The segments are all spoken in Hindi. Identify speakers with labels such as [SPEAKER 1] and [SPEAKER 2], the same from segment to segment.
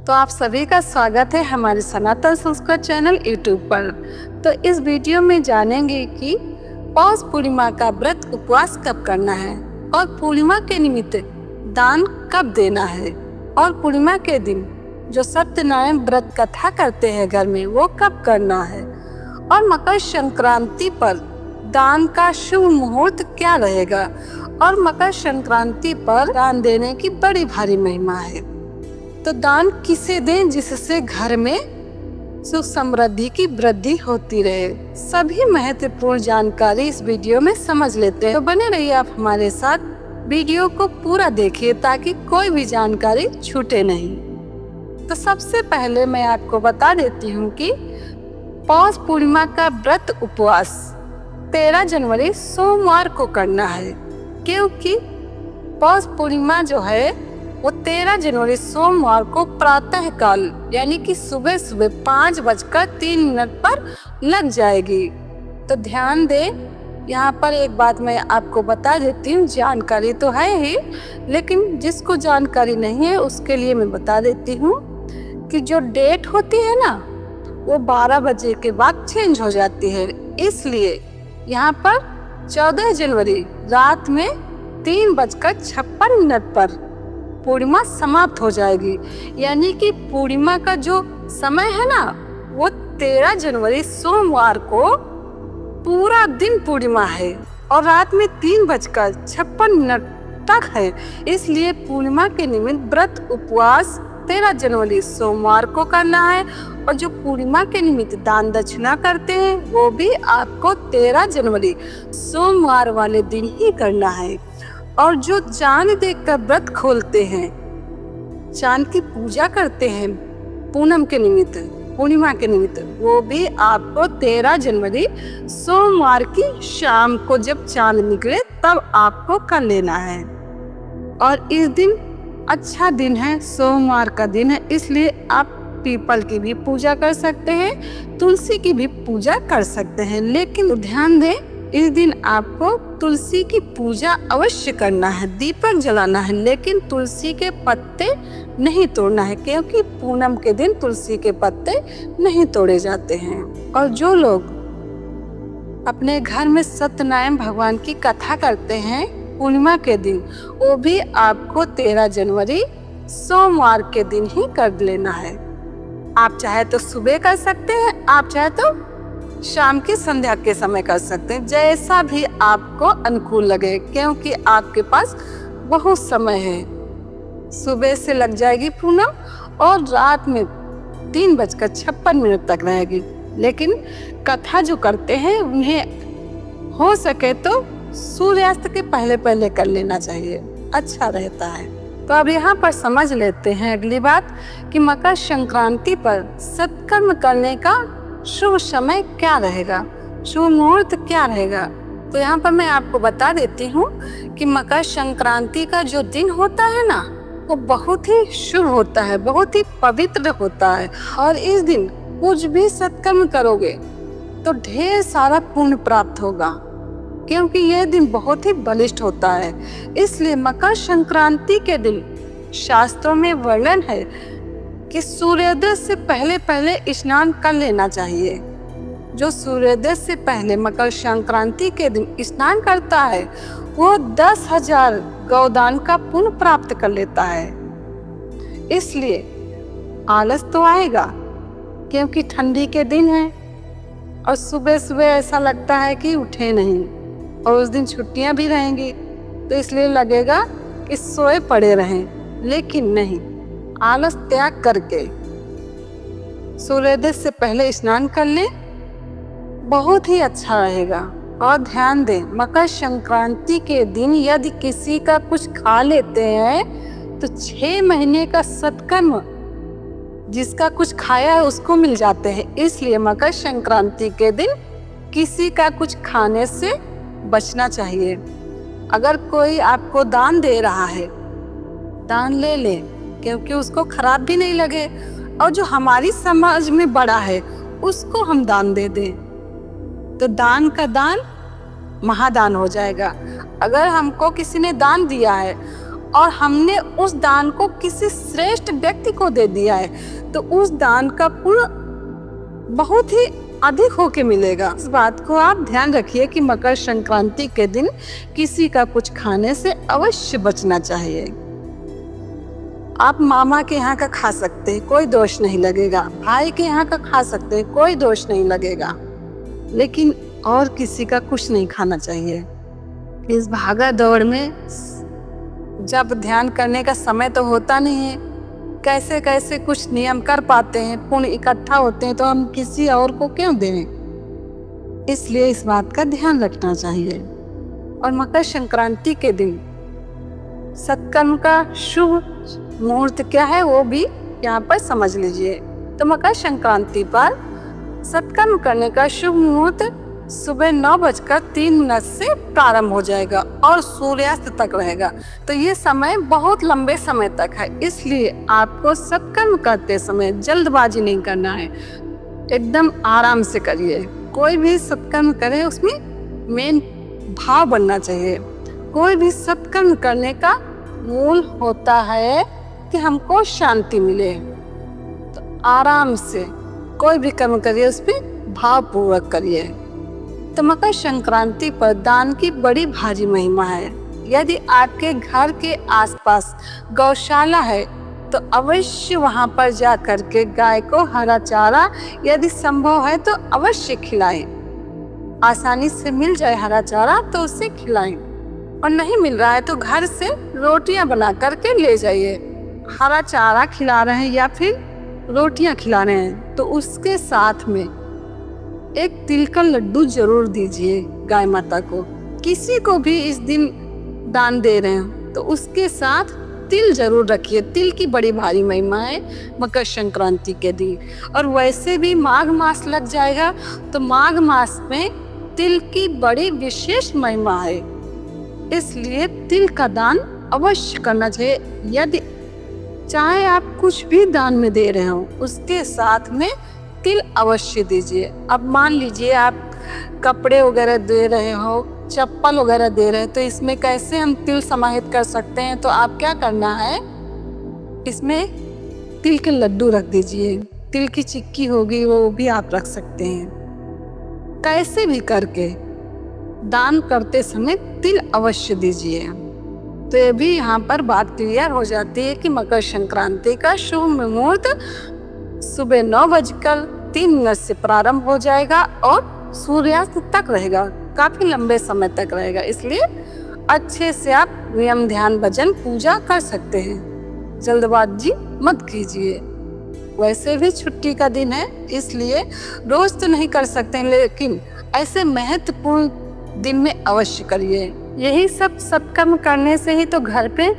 [SPEAKER 1] तो आप सभी का स्वागत है हमारे सनातन संस्कृत चैनल यूट्यूब पर। तो इस वीडियो में जानेंगे कि पौष पूर्णिमा का व्रत उपवास कब करना है और पूर्णिमा के निमित्त दान कब देना है, और पूर्णिमा के दिन जो सत्यनारायण व्रत कथा करते हैं घर में वो कब करना है, और मकर संक्रांति पर दान का शुभ मुहूर्त क्या रहेगा, और मकर संक्रांति पर दान देने की बड़ी भारी महिमा है। तो दान किसे दें जिससे घर में सुख समृद्धि की वृद्धि होती रहे। सभी महत्वपूर्ण जानकारी इस वीडियो में समझ लेते हैं, तो बने रहिए आप हमारे साथ। वीडियो को पूरा देखिए ताकि कोई भी जानकारी छूटे नहीं। तो सबसे पहले मैं आपको बता देती हूँ कि पौष पूर्णिमा का व्रत उपवास 13 जनवरी सोमवार को करना है, क्योंकि पौष पूर्णिमा जो है वो 13 जनवरी सोमवार को प्रातः काल यानी कि सुबह सुबह 5:03 पर लग जाएगी। तो ध्यान दें, यहाँ पर एक बात मैं आपको बता देती हूँ। जानकारी तो है ही, लेकिन जिसको जानकारी नहीं है उसके लिए मैं बता देती हूँ कि जो डेट होती है ना वो 12 बजे के बाद चेंज हो जाती है। इसलिए यहाँ पर 14 जनवरी रात में 3:56 पर पूर्णिमा समाप्त हो जाएगी। यानी कि पूर्णिमा का जो समय है ना वो 13 जनवरी सोमवार को पूरा दिन पूर्णिमा है और रात में 3:56 तक है। इसलिए पूर्णिमा के निमित्त व्रत उपवास 13 जनवरी सोमवार को करना है, और जो पूर्णिमा के निमित्त दान दक्षिणा करते हैं वो भी आपको 13 जनवरी सोमवार वाले दिन ही करना है। और जो चांद देखकर व्रत खोलते हैं, चांद की पूजा करते हैं पूनम के निमित्त, पूर्णिमा के निमित्त, वो भी आपको 13 जनवरी सोमवार की शाम को जब चांद निकले तब आपको कर लेना है। और इस दिन अच्छा दिन है, सोमवार का दिन है, इसलिए आप पीपल की भी पूजा कर सकते हैं, तुलसी की भी पूजा कर सकते हैं। लेकिन ध्यान दें, इस दिन आपको तुलसी की पूजा अवश्य करना है, दीपक जलाना है, लेकिन तुलसी के पत्ते नहीं तोड़ना है, क्योंकि पूनम के दिन तुलसी के पत्ते नहीं तोड़े जाते हैं। और जो लोग अपने घर में सत्यनारायण भगवान की कथा करते हैं पूर्णिमा के दिन, वो भी आपको 13 जनवरी सोमवार के दिन ही कर लेना है। आप चाहे तो सुबह कर सकते हैं, आप चाहे तो शाम की संध्या के समय कर सकते हैं, जैसा भी आपको अनुकूल लगे, क्योंकि आपके पास बहुत समय है। सुबह से लग जाएगी पूनम और रात में 3:56 तक रहेगी। लेकिन कथा जो करते हैं उन्हें हो सके तो सूर्यास्त के पहले पहले कर लेना चाहिए, अच्छा रहता है। तो अब यहाँ पर समझ लेते हैं अगली बात कि मकर संक्रांति पर सत्कर्म करने का शुभ समय क्या रहेगा, शुभ मुहूर्त क्या रहेगा। तो यहाँ पर मैं आपको बता देती हूँ कि मकर संक्रांति का जो दिन होता है ना वो बहुत ही शुभ होता है, बहुत ही पवित्र होता है। और इस दिन कुछ भी सत्कर्म करोगे तो ढेर सारा पुण्य प्राप्त होगा, क्योंकि यह दिन बहुत ही बलिष्ठ होता है। इसलिए मकर संक्रांति के दिन शास्त्रों में वर्णन है कि सूर्योदय से पहले पहले स्नान कर लेना चाहिए। जो सूर्योदय से पहले मकर संक्रांति के दिन स्नान करता है वो 10,000 गौदान का पुण्य प्राप्त कर लेता है। इसलिए आलस तो आएगा, क्योंकि ठंडी के दिन है और सुबह सुबह ऐसा लगता है कि उठे नहीं, और उस दिन छुट्टियां भी रहेंगी, तो इसलिए लगेगा कि सोए पड़े रहें। लेकिन नहीं, आलस त्याग करके सूर्योदय से पहले स्नान कर ले, बहुत ही अच्छा रहेगा। और ध्यान दें, मकर संक्रांति के दिन यदि किसी का कुछ खा लेते हैं तो 6 महीने का सत्कर्म जिसका कुछ खाया है उसको मिल जाते हैं। इसलिए मकर संक्रांति के दिन किसी का कुछ खाने से बचना चाहिए। अगर कोई आपको दान दे रहा है, दान ले ले, क्योंकि उसको खराब भी नहीं लगे, और जो हमारी समाज में बड़ा है उसको हम दान दे दें तो दान का दान महादान हो जाएगा। अगर हमको किसी ने दान दिया है और हमने उस दान को किसी श्रेष्ठ व्यक्ति को दे दिया है तो उस दान का पुण्य बहुत ही अधिक होके मिलेगा। इस बात को आप ध्यान रखिए कि मकर संक्रांति के दिन किसी का कुछ खाने से अवश्य बचना चाहिए। आप मामा के यहाँ का खा सकते हैं, कोई दोष नहीं लगेगा। भाई के यहाँ का खा सकते हैं, कोई दोष नहीं लगेगा, लेकिन और किसी का कुछ नहीं खाना चाहिए। इस भागा दौड़ में जब ध्यान करने का समय तो होता नहीं है, कैसे कैसे कुछ नियम कर पाते हैं, पुण्य इकट्ठा होते हैं, तो हम किसी और को क्यों दें। इसलिए इस बात का ध्यान रखना चाहिए। और मकर संक्रांति के दिन सत्कर्म का शुभ मुहूर्त क्या है वो भी यहाँ पर समझ लीजिए। तो मकर संक्रांति पर सत्कर्म करने का शुभ मुहूर्त सुबह 9:03 से प्रारंभ हो जाएगा और सूर्यास्त तक रहेगा। तो ये समय बहुत लंबे समय तक है, इसलिए आपको सत्कर्म करते समय जल्दबाजी नहीं करना है, एकदम आराम से करिए। कोई भी सत्कर्म करे उसमें मेन भाव बनना चाहिए। कोई भी सत्कर्म करने का मूल होता है कि हमको शांति मिले। तो आराम से कोई भी कर्म करिए, उसमें भावपूर्वक करिए। तो मकर संक्रांति पर दान की बड़ी भारी महिमा है। यदि आपके घर के आसपास गौशाला है तो अवश्य वहां पर जा करके गाय को हरा चारा यदि संभव है तो अवश्य खिलाएं। आसानी से मिल जाए हरा चारा तो उसे खिलाएं, और नहीं मिल रहा है तो घर से रोटियां बना करके ले जाइए। हरा चारा खिला रहे हैं या फिर रोटियां खिला रहे हैं तो उसके साथ में एक तिल का लड्डू जरूर दीजिए गाय माता को। किसी को भी इस दिन दान दे रहे हैं तो उसके साथ तिल जरूर रखिए। तिल की बड़ी भारी महिमा है मकर संक्रांति के दिन। और वैसे भी माघ मास लग जाएगा तो माघ मास में तिल की बड़ी विशेष महिमा है, इसलिए तिल का दान अवश्य करना चाहिए। यदि चाहे आप कुछ भी दान में दे रहे हो उसके साथ में तिल अवश्य दीजिए। अब मान लीजिए आप कपड़े वगैरह दे रहे हो, चप्पल वगैरह दे रहे हैं, तो इसमें कैसे हम तिल समाहित कर सकते हैं। तो आप क्या करना है, इसमें तिल के लड्डू रख दीजिए। तिल की चिक्की होगी वो भी आप रख सकते हैं। कैसे भी करके दान करते समय तिल अवश्य दीजिए। तो ये भी यहाँ पर बात क्लियर हो जाती है कि मकर संक्रांति का शुभ मुहूर्त सुबह 9:03 से प्रारंभ हो जाएगा और सूर्यास्त तक रहेगा, काफी लंबे समय तक रहेगा। इसलिए अच्छे से आप नियम ध्यान भजन पूजा कर सकते हैं, जल्दबाजी मत कीजिए। वैसे भी छुट्टी का दिन है, इसलिए रोज तो नहीं कर सकते हैं, लेकिन ऐसे महत्वपूर्ण दिन में अवश्य करिए। यही सब सत्कर्म करने से ही तो घर पे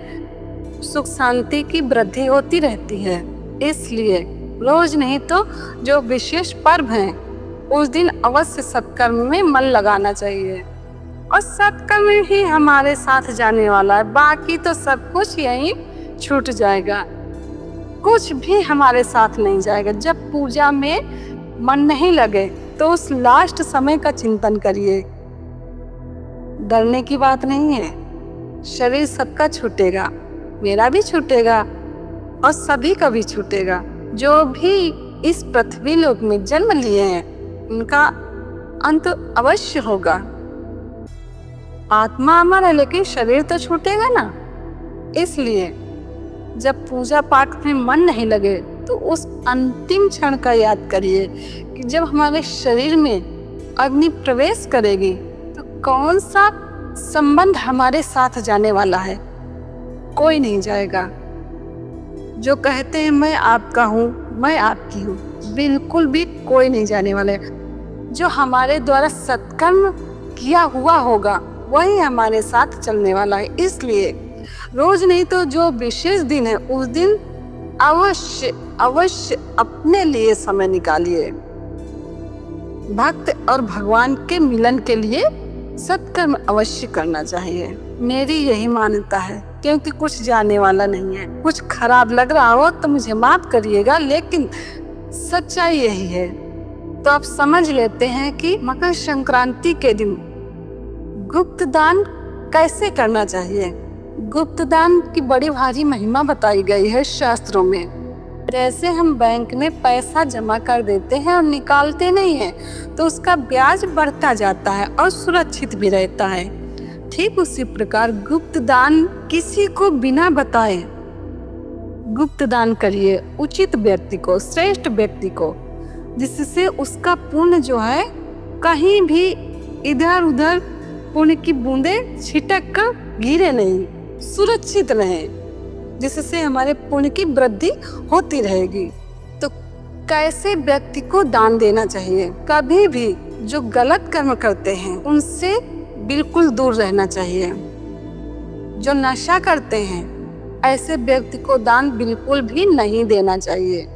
[SPEAKER 1] सुख शांति की वृद्धि होती रहती है। इसलिए रोज नहीं तो जो विशेष पर्व हैं उस दिन अवश्य सत्कर्म में मन लगाना चाहिए। और सत्कर्म ही हमारे साथ जाने वाला है, बाकी तो सब कुछ यहीं छूट जाएगा, कुछ भी हमारे साथ नहीं जाएगा। जब पूजा में मन नहीं लगे तो उस लास्ट समय का चिंतन करिए। डरने की बात नहीं है, शरीर सबका छूटेगा, मेरा भी छूटेगा और सभी का भी छूटेगा। जो भी इस पृथ्वी लोक में जन्म लिए हैं उनका अंत अवश्य होगा। आत्मा अमर है लेकिन शरीर तो छूटेगा ना। इसलिए जब पूजा पाठ में मन नहीं लगे तो उस अंतिम क्षण का याद करिए कि जब हमारे शरीर में अग्नि प्रवेश करेगी तो कौन सा संबंध हमारे साथ जाने वाला है। कोई नहीं जाएगा। जो कहते हैं मैं आपका हूँ, मैं आपकी हूँ, बिल्कुल भी कोई नहीं जाने वाले। जो हमारे द्वारा सत्कर्म किया हुआ होगा वही हमारे साथ चलने वाला है। इसलिए रोज नहीं तो जो विशेष दिन है उस दिन अवश्य अवश्य अपने लिए समय निकालिए। भक्त और भगवान के मिलन के लिए सत्कर्म अवश्य करना चाहिए। मेरी यही मान्यता है, क्योंकि कुछ जाने वाला नहीं है। कुछ खराब लग रहा हो तो मुझे माफ करिएगा, लेकिन सच्चाई यही है। तो आप समझ लेते हैं कि मकर संक्रांति के दिन गुप्त दान कैसे करना चाहिए। गुप्त दान की बड़ी भारी महिमा बताई गई है शास्त्रों में। जैसे हम बैंक में पैसा जमा कर देते हैं और निकालते नहीं हैं, तो उसका ब्याज बढ़ता जाता है और सुरक्षित भी रहता है। ठीक उसी प्रकार गुप्त दान किसी को बिना बताए गुप्त दान करिए उचित व्यक्ति को, श्रेष्ठ व्यक्ति को, जिससे उसका पुण्य जो है कहीं भी इधर उधर पुण्य की बूंदे छिटक कर गिरे नहीं, सुरक्षित रहे, जिससे हमारे पुण्य की वृद्धि होती रहेगी। तो कैसे व्यक्ति को दान देना चाहिए? कभी भी जो गलत कर्म करते हैं उनसे बिल्कुल दूर रहना चाहिए। जो नशा करते हैं ऐसे व्यक्ति को दान बिल्कुल भी नहीं देना चाहिए।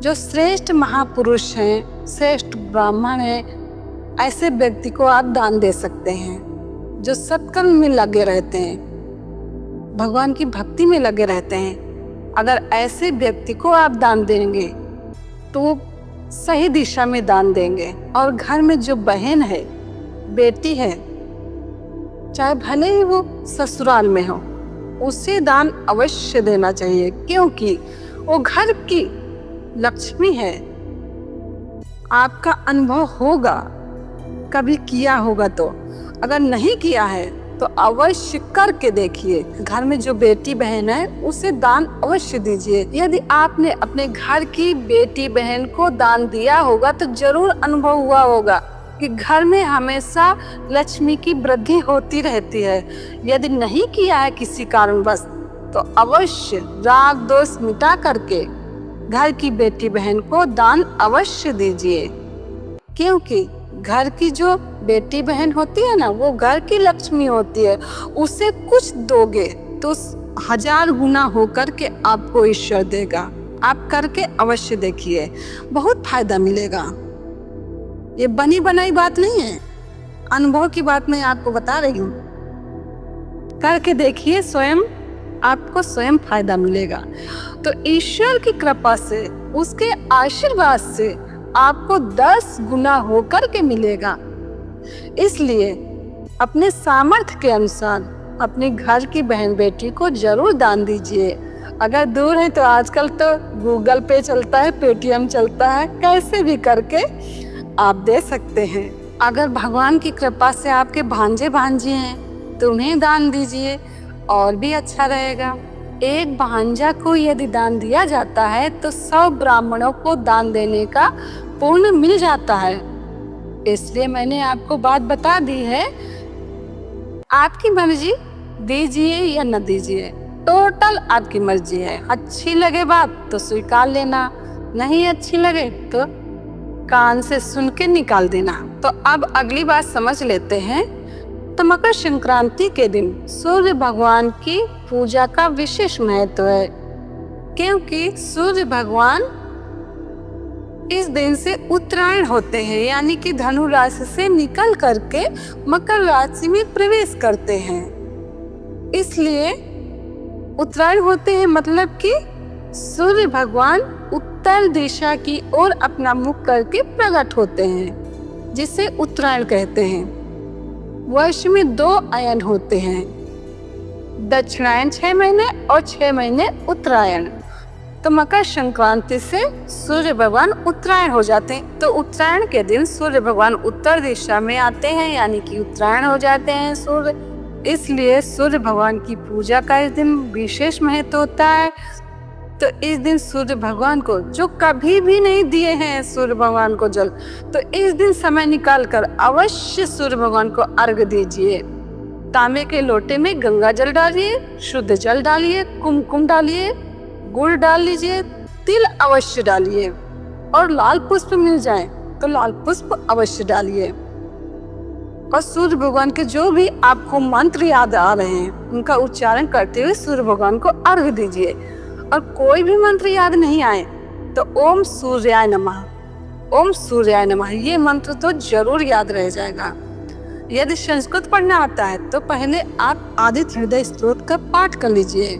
[SPEAKER 1] जो श्रेष्ठ महापुरुष हैं, श्रेष्ठ ब्राह्मण हैं, ऐसे व्यक्ति को आप दान दे सकते हैं। जो सत्कर्म में लगे रहते हैं, भगवान की भक्ति में लगे रहते हैं, अगर ऐसे व्यक्ति को आप दान देंगे तो वो सही दिशा में दान देंगे। और घर में जो बहन है, बेटी है, चाहे भले ही वो ससुराल में हो, उसे दान अवश्य देना चाहिए, क्योंकि वो घर की लक्ष्मी है। आपका अनुभव होगा, कभी किया होगा तो, अगर नहीं किया है तो अवश्य करके देखिए। घर में जो बेटी बहन है उसे दान अवश्य दीजिए। यदि आपने अपने घर की बेटी बहन को दान दिया होगा तो जरूर अनुभव हुआ होगा कि घर में हमेशा लक्ष्मी की वृद्धि होती रहती है। यदि नहीं किया है किसी कारणवश तो अवश्य राग दोष मिटा करके घर की बेटी बहन को दान अवश्य दीजिए, क्योंकि घर की जो बेटी बहन होती है ना, वो घर की लक्ष्मी होती है। उसे कुछ दोगे तो 1000 गुना होकर के आपको ईश्वर देगा। आप करके अवश्य देखिए, बहुत फायदा मिलेगा। ये बनी बनाई बात नहीं है, अनुभव की बात मैं आपको बता रही हूँ। करके देखिए, स्वयं आपको स्वयं फायदा मिलेगा। तो ईश्वर की कृपा से, उसके आशीर्वाद से आपको 10 गुना होकर के मिलेगा। इसलिए अपने सामर्थ्य के अनुसार अपने घर की बहन बेटी को जरूर दान दीजिए। अगर दूर है तो आजकल तो गूगल पे चलता है, पेटीएम चलता है, कैसे भी करके आप दे सकते हैं। अगर भगवान की कृपा से आपके भांजे भांजी हैं तो उन्हें दान दीजिए, और भी अच्छा रहेगा। एक भांजा को यदि दान दिया जाता है तो 100 ब्राह्मणों को दान देने का पुण्य मिल जाता है। इसलिए मैंने आपको बात बता दी है। आपकी मर्जी, दीजिए या न दीजिए, टोटल आपकी मर्जी है। अच्छी लगे बात तो स्वीकार लेना, नहीं अच्छी लगे तो कान से सुन के निकाल देना। तो अब अगली बात समझ लेते हैं। तो मकर संक्रांति के दिन सूर्य भगवान की पूजा का विशेष महत्व है, क्योंकि सूर्य भगवान इस दिन से उत्तरायण होते हैं, यानी कि धनु राशि से निकल करके मकर राशि में प्रवेश करते हैं। इसलिए उत्तरायण होते हैं, मतलब कि सूर्य भगवान उत्तर दिशा की ओर अपना मुख करके प्रकट होते हैं, जिसे उत्तरायण कहते हैं। वर्ष में 2 अयन होते हैं, दक्षिणायन 6 महीने और 6 महीने उत्तरायण। तो मकर संक्रांति से सूर्य भगवान उत्तरायण हो जाते हैं। तो उत्तरायण के दिन सूर्य भगवान उत्तर दिशा में आते हैं, यानी कि उत्तरायण हो जाते हैं सूर्य। इसलिए सूर्य भगवान की पूजा का इस दिन विशेष महत्व होता है। तो इस दिन सूर्य भगवान को, जो कभी भी नहीं दिए हैं सूर्य भगवान को जल, तो इस दिन समय निकाल कर अवश्य सूर्य भगवान को अर्घ दीजिए। तांबे के लोटे में गंगा जल डालिए, शुद्ध जल डालिए, कुमकुम डालिए, गुड़ डाल लीजिए, तिल अवश्य डालिए, और लाल पुष्प मिल जाए तो लाल पुष्प अवश्य डालिए। और सूर्य भगवान के जो भी आपको मंत्र याद आ रहे हैं उनका उच्चारण करते हुए सूर्य भगवान को अर्घ दीजिए। और कोई भी मंत्र याद नहीं आए तो ओम सूर्याय नमः, ओम सूर्याय नमः, ये मंत्र तो जरूर याद रह जाएगा। यदि संस्कृत पढ़ना आता है तो पहले आप आदित्य हृदय स्तोत्र का पाठ कर लीजिए।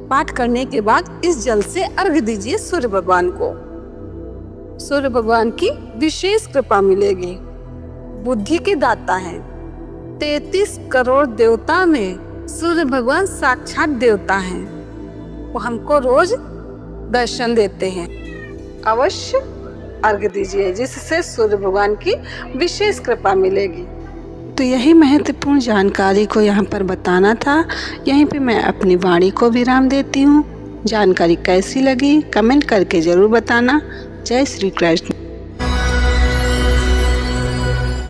[SPEAKER 1] पाठ करने के बाद इस जल से अर्घ दीजिए सूर्य भगवान को। सूर्य भगवान की विशेष कृपा मिलेगी। बुद्धि के दाता हैं। 33 करोड़ देवता में सूर्य भगवान साक्षात देवता हैं। वो हमको रोज दर्शन देते हैं। अवश्य अर्घ दीजिए, जिससे सूर्य भगवान की विशेष कृपा मिलेगी। तो यही महत्वपूर्ण जानकारी को यहाँ पर बताना था। यहीं पे मैं अपनी वाणी को विराम देती हूँ। जानकारी कैसी लगी कमेंट करके ज़रूर बताना। जय श्री कृष्ण।